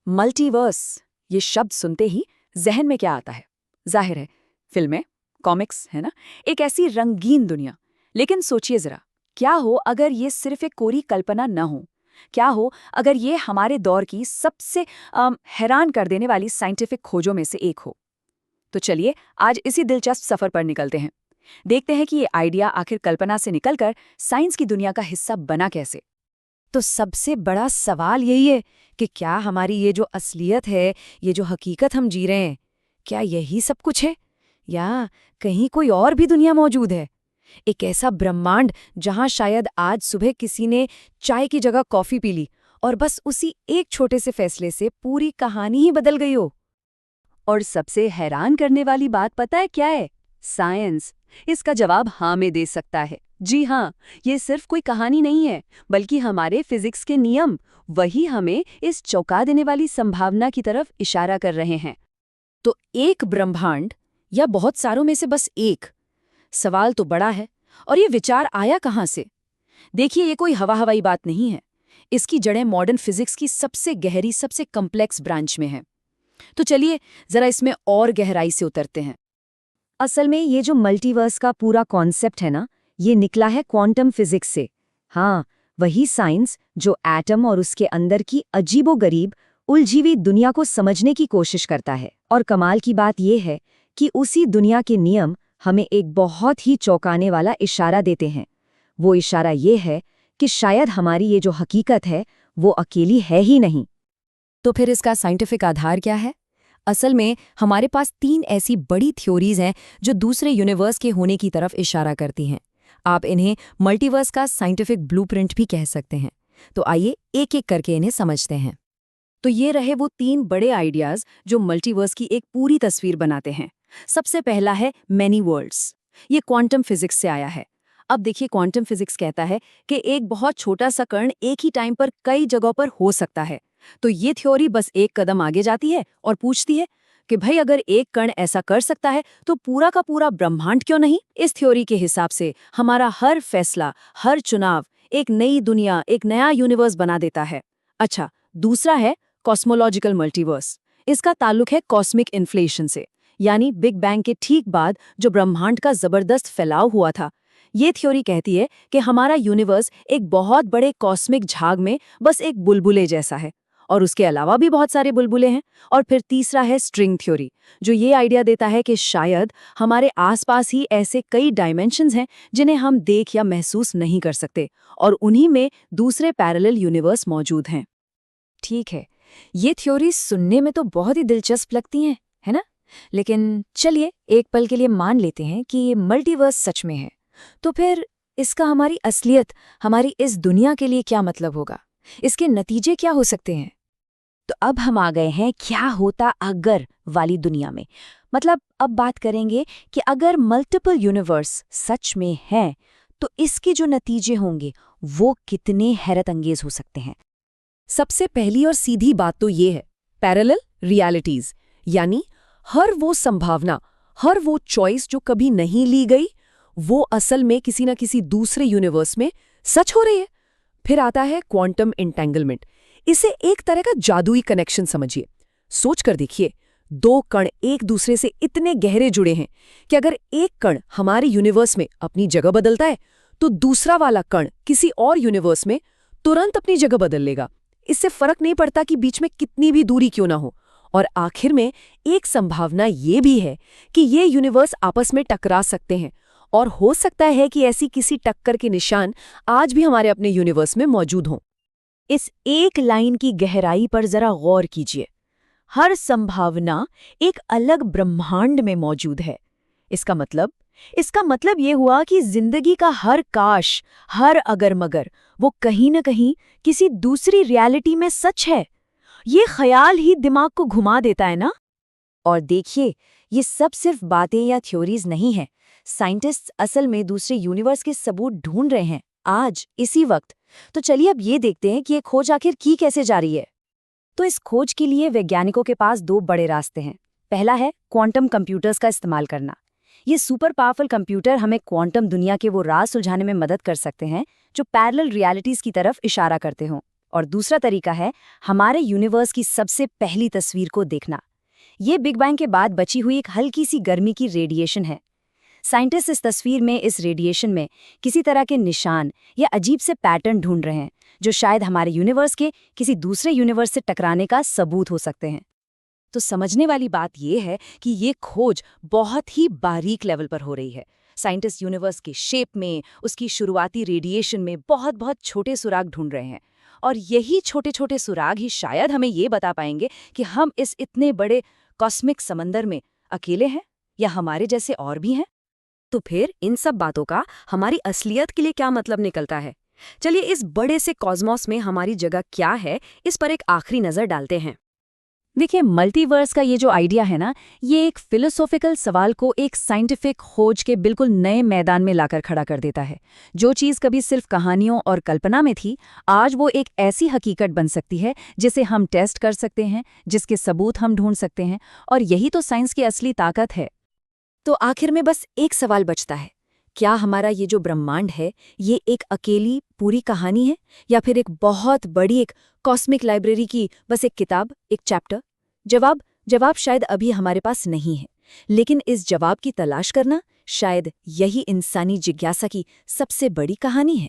Multiverse, ये शब्द सुनते ही जहन में क्या आता है? जाहिर है, फिल्में, कॉमिक्स, है ना? एक ऐसी रंगीन दुनिया। लेकिन सोचिए जरा, क्या हो अगर ये सिर्फ एक कोरी कल्पना न हो? क्या हो अगर ये हमारे दौर की सबसे हैरान कर देने वाली साइंटिफिक खोजों में से एक हो? तो चलिए आज इसी दिलचस्प सफर पर निकलते हैं। देखते हैं कि ये आइडिया आखिर कल्पना से निकलकर साइंस की दुनिया का हिस्सा बना कैसे। तो सबसे बड़ा सवाल यही है कि क्या हमारी ये जो असलियत है, ये जो हकीकत हम जी रहे हैं, क्या यही सब कुछ है? या कहीं कोई और भी दुनिया मौजूद है? एक ऐसा ब्रह्मांड जहां शायद आज सुबह किसी ने चाय की जगह कॉफी पी ली और बस उसी एक छोटे से फैसले से पूरी कहानी ही बदल गई हो। और सबसे हैरान करने वाली बात पता है क्या है? साइंस इसका जवाब हाँ में दे सकता है। जी हाँ, ये सिर्फ कोई कहानी नहीं है, बल्कि हमारे फिजिक्स के नियम वही हमें इस चौंका देने वाली संभावना की तरफ इशारा कर रहे हैं। तो एक ब्रह्मांड या बहुत सारों में से बस एक? सवाल तो बड़ा है। और ये विचार आया कहाँ से? देखिए, ये कोई हवा हवाई बात नहीं है। इसकी जड़ें मॉडर्न फिजिक्स की सबसे गहरी, सबसे कॉम्प्लेक्स ब्रांच में हैं। तो चलिए जरा इसमें और गहराई से उतरते हैं। असल में ये जो मल्टीवर्स का पूरा कॉन्सेप्ट है ना, ये निकला है क्वांटम फिजिक्स से। हाँ, वही साइंस जो एटम और उसके अंदर की अजीबोगरीब उलझी हुई दुनिया को समझने की कोशिश करता है। और कमाल की बात ये है कि उसी दुनिया के नियम हमें एक बहुत ही चौंकाने वाला इशारा देते हैं। वो इशारा ये है कि शायद हमारी ये जो हकीकत है वो अकेली है ही नहीं। तो फिर इसका साइंटिफिक आधार क्या है? असल में हमारे पास 3 ऐसी बड़ी थ्योरीज हैं जो दूसरे यूनिवर्स के होने की तरफ इशारा करती हैं। आप इन्हें मल्टीवर्स का साइंटिफिक ब्लूप्रिंट भी कह सकते हैं। तो आइए एक एक करके इन्हें समझते हैं। तो ये रहे वो 3 बड़े आइडियाज जो मल्टीवर्स की एक पूरी तस्वीर बनाते हैं। सबसे पहला है मैनी वर्ल्ड्स। ये क्वांटम फिजिक्स से आया है। अब देखिए, क्वांटम फिजिक्स कहता है कि एक बहुत छोटा सा कण एक ही टाइम पर कई जगहों पर हो सकता है। तो ये थ्योरी बस एक कदम आगे जाती है और पूछती है कि भाई अगर एक कण ऐसा कर सकता है तो पूरा का पूरा ब्रह्मांड क्यों नहीं? इस थ्योरी के हिसाब से हमारा हर फैसला, हर चुनाव एक नई दुनिया, एक नया यूनिवर्स बना देता है। अच्छा, दूसरा है कॉस्मोलॉजिकल मल्टीवर्स। इसका ताल्लुक है कॉस्मिक इन्फ्लेशन से, यानी बिग बैंग के ठीक बाद जो ब्रह्मांड का जबरदस्त फैलाव हुआ था। ये थ्योरी कहती है कि हमारा यूनिवर्स एक बहुत बड़े कॉस्मिक झाग में बस एक बुलबुले जैसा है, और उसके अलावा भी बहुत सारे बुलबुले हैं। और फिर तीसरा है स्ट्रिंग थ्योरी, जो ये आइडिया देता है कि शायद हमारे आसपास ही ऐसे कई डायमेंशंस हैं जिन्हें हम देख या महसूस नहीं कर सकते, और उन्हीं में दूसरे पैरेलल यूनिवर्स मौजूद हैं। ठीक है, ये थ्योरी सुनने में तो बहुत ही दिलचस्प लगती हैं, है ना? लेकिन चलिए एक पल के लिए मान लेते हैं कि ये मल्टीवर्स सच में है। तो फिर इसका हमारी असलियत, हमारी इस दुनिया के लिए क्या मतलब होगा? इसके नतीजे क्या हो सकते हैं? तो अब हम आ गए हैं क्या होता अगर वाली दुनिया में। मतलब अब बात करेंगे कि अगर मल्टीपल यूनिवर्स सच में हैं, तो इसके जो नतीजे होंगे वो कितने हैरत अंगेज हो सकते हैं। सबसे पहली और सीधी बात तो ये है, पैरेलल रियलिटीज, यानी हर वो संभावना, हर वो चॉइस जो कभी नहीं ली गई, वो असल में किसी न किसी दूसरे यूनिवर्स में सच हो रही है। फिर आता है क्वांटम एंटेंगलमेंट। इसे एक तरह का जादुई कनेक्शन समझिए। सोच कर देखिए, 2 कण एक दूसरे से इतने गहरे जुड़े हैं कि अगर एक कण हमारे यूनिवर्स में अपनी जगह बदलता है तो दूसरा वाला कण किसी और यूनिवर्स में तुरंत अपनी जगह बदल लेगा। इससे फर्क नहीं पड़ता कि बीच में कितनी भी दूरी क्यों ना हो। और आखिर में एक संभावना ये भी है कि ये यूनिवर्स आपस में टकरा सकते हैं, और हो सकता है कि ऐसी किसी टक्कर के निशान आज भी हमारे अपने यूनिवर्स में मौजूद हों। इस एक लाइन की गहराई पर जरा गौर कीजिए। हर संभावना एक अलग ब्रह्मांड में मौजूद है। इसका मतलब ये हुआ कि जिंदगी का हर काश, हर अगर मगर, वो कहीं न कहीं किसी दूसरी रियलिटी में सच है। ये ख्याल ही दिमाग को घुमा देता है ना? और देखिए, ये सब सिर्फ बातें या थ्योरीज नहीं है। साइंटिस्ट्स असल में दूसरे यूनिवर्स के सबूत ढूंढ रहे हैं आज, इसी वक्त। तो चलिए अब ये देखते हैं कि ये खोज आखिर की कैसे जा रही है। तो इस खोज के लिए वैज्ञानिकों के पास 2 बड़े रास्ते हैं। पहला है क्वांटम कंप्यूटर्स का इस्तेमाल करना। ये सुपर पावरफुल कंप्यूटर हमें क्वांटम दुनिया के वो राज सुलझाने में मदद कर सकते हैं जो पैरेलल रियलिटीज की तरफ इशारा करते हों। और दूसरा तरीका है हमारे यूनिवर्स की सबसे पहली तस्वीर को देखना। ये बिग बैंग के बाद बची हुई एक हल्की सी गर्मी की रेडिएशन है। साइंटिस्ट इस तस्वीर में, इस रेडिएशन में किसी तरह के निशान या अजीब से पैटर्न ढूंढ रहे हैं जो शायद हमारे यूनिवर्स के किसी दूसरे यूनिवर्स से टकराने का सबूत हो सकते हैं। तो समझने वाली बात यह है कि ये खोज बहुत ही बारीक लेवल पर हो रही है। साइंटिस्ट यूनिवर्स के शेप में, उसकी शुरुआती रेडिएशन में बहुत बहुत छोटे सुराग ढूंढ रहे हैं, और यही छोटे छोटे सुराग ही शायद हमें ये बता पाएंगे कि हम इस इतने बड़े कॉस्मिक समंदर में अकेले हैं या हमारे जैसे और भी हैं। तो फिर इन सब बातों का हमारी असलियत के लिए क्या मतलब निकलता है? चलिए इस बड़े से कॉस्मॉस में हमारी जगह क्या है, इस पर एक आखिरी नजर डालते हैं। देखिए, मल्टीवर्स का ये जो आइडिया है ना, ये एक फिलोसॉफिकल सवाल को एक साइंटिफिक खोज के बिल्कुल नए मैदान में लाकर खड़ा कर देता है। जो चीज़ कभी सिर्फ कहानियों और कल्पना में थी, आज वो एक ऐसी हकीकत बन सकती है जिसे हम टेस्ट कर सकते हैं, जिसके सबूत हम ढूंढ सकते हैं, और यही तो साइंस की असली ताकत है। तो आखिर में बस एक सवाल बचता है, क्या हमारा ये जो ब्रह्मांड है ये एक अकेली पूरी कहानी है, या फिर एक बहुत बड़ी एक कॉस्मिक लाइब्रेरी की बस एक किताब, एक चैप्टर? जवाब शायद अभी हमारे पास नहीं है, लेकिन इस जवाब की तलाश करना शायद यही इंसानी जिज्ञासा की सबसे बड़ी कहानी है।